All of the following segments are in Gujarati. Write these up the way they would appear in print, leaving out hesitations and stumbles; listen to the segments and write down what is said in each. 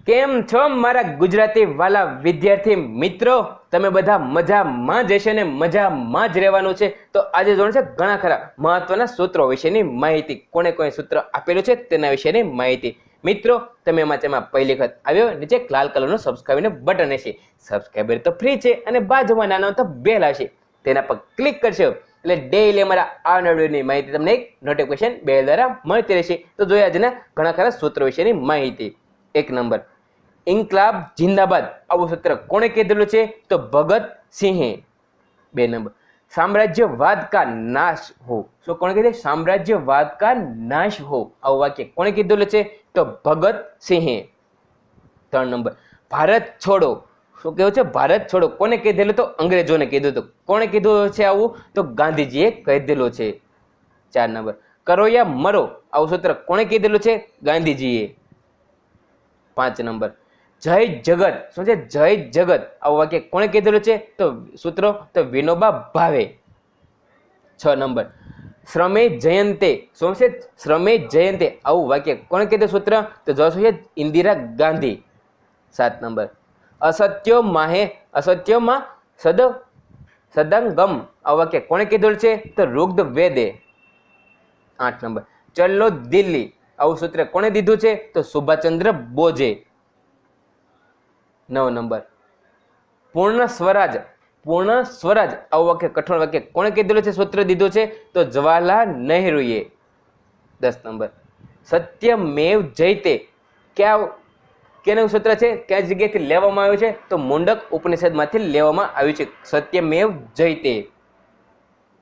કેમ છો મારા ગુજરાતી વાલા વિદ્યાર્થી મિત્રો? તમે બધા મજામાં જ હશો ને મજામાં જ રહેવાનું છે. તો આજે જોવાનું છે ઘણા ખરા મહત્વના સૂત્રો વિશેની માહિતી. કોને કોઈ સૂત્ર આપેલું છે તેના વિશેની માહિતી. મિત્રો તમે એમાં પહેલી વખત આવ્યો, નીચે લાલ કલરનું સબસ્ક્રાઇબનું બટન હશે. સબસ્ક્રાઇબર તો ફ્રી છે અને બાજુમાં નાનો તો બેલ હશે, તેના પર ક્લિક કરશો એટલે ડેઈલી અમારા આવનાર વિડીયોની માહિતી તમને એક નોટિફિકેશન બેલ દ્વારા મળતી રહેશે. તો જોઈએ આજના ઘણા ખરા સૂત્રો વિશેની માહિતી. 1 નંબર, ઇન્કલાબ જિંદાબાદ આવું સૂત્ર કોણે કીધેલું છે? તો ભગત સિંહે. 2 નંબર, સામ્રાજ્યવાદ કા નાશ હો. શું કોણે કીધું? સામ્રાજ્યવાદ કા નાશ હો આવું વાક્ય કોણે કીધેલું છે? તો ભગત સિંહે. 3 નંબર, ભારત છોડો. શું કેવું છે? ભારત છોડો કોને કીધેલું? તો અંગ્રેજોને કીધું હતું. કોણે કીધું છે આવું? તો ગાંધીજીએ કીધેલું છે. 4 નંબર, કરો યા મરો આવું સૂત્ર કોણે કીધેલું છે? ગાંધીજીએ. 5 નંબર, જય જગત. શું છે? જય જગત આવું વાક્ય કોણે કીધેલું છે? તો સૂત્રો તો વિનોબા ભાવે. 6 નંબર, શ્રમે જયંતે. શું છે? શ્રમે જયંતે આવું વાક્ય કોણે કીધું સૂત્ર? તો જવાબ છે ઇન્દિરા ગાંધી. 7 નંબર, અસત્યમાં સદંગમ આવું વાક્ય કોણે કીધેલું છે? તો ઋગ્વેદે. 8 નંબર, ચલો દિલ્હી આવું સૂત્ર કોણે દીધું છે? તો સુભાષચંદ્ર બોઝે. 9 નંબર, પૂર્ણ સ્વરાજ આવું વાક્ય કઠોર વાક્ય કોણે કીધેલું છે? સૂત્ર દીધું છે તો જવાહરલાલ નહેરુએ. 10 નંબર, સત્યમેવ જયતે કેનું સૂત્ર છે? કયા જગ્યાએથી લેવામાં આવ્યું છે? તો મુંડક ઉપનિષદમાંથી લેવામાં આવ્યું છે સત્યમેવ જયતે.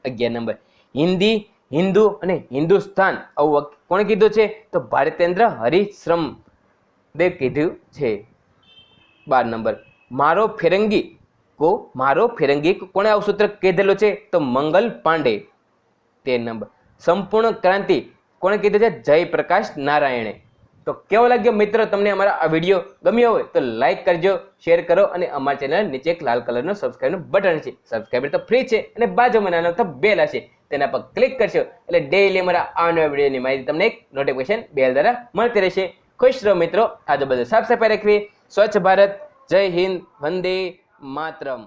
11 નંબર, હિન્દી, હિન્દુ અને હિન્દુસ્તાન આવું કોણે કીધું છે? તો ભારતેન્દ્ર હરિશ્રમ દેવ કીધું છે. 12 નંબર, મારો ફિરંગી કોણે આવું સૂત્ર કીધેલું છે? તો મંગલ પાંડે. 13 નંબર, સંપૂર્ણ ક્રાંતિ કોણે કીધું છે? જયપ્રકાશ નારાયણે. તો કેવો લાગ્યો મિત્રો તમને અમારા આ વિડીયો? ગમ્યો હોય તો લાઈક કરજો, શેર કરો અને અમારા ચેનલ નીચે એક લાલ કલરનું સબસ્ક્રાઇબનું બટન છે. સબસ્ક્રાઇબર તો ફ્રી છે અને બાજુમાં નાનો તો બેલ હશે, તેના પર ક્લિક કરશો એટલે ડેઈલી અમારા આવનારા વિડીયોની માહિતી તમને એક નોટિફિકેશન બેલ દ્વારા મળતી રહેશે. ખુશ રહો મિત્રો. આજુબાજુ સાફ સફાઈ રાખવી. સ્વચ્છ ભારત. જય હિન્દ. વંદે માતરમ.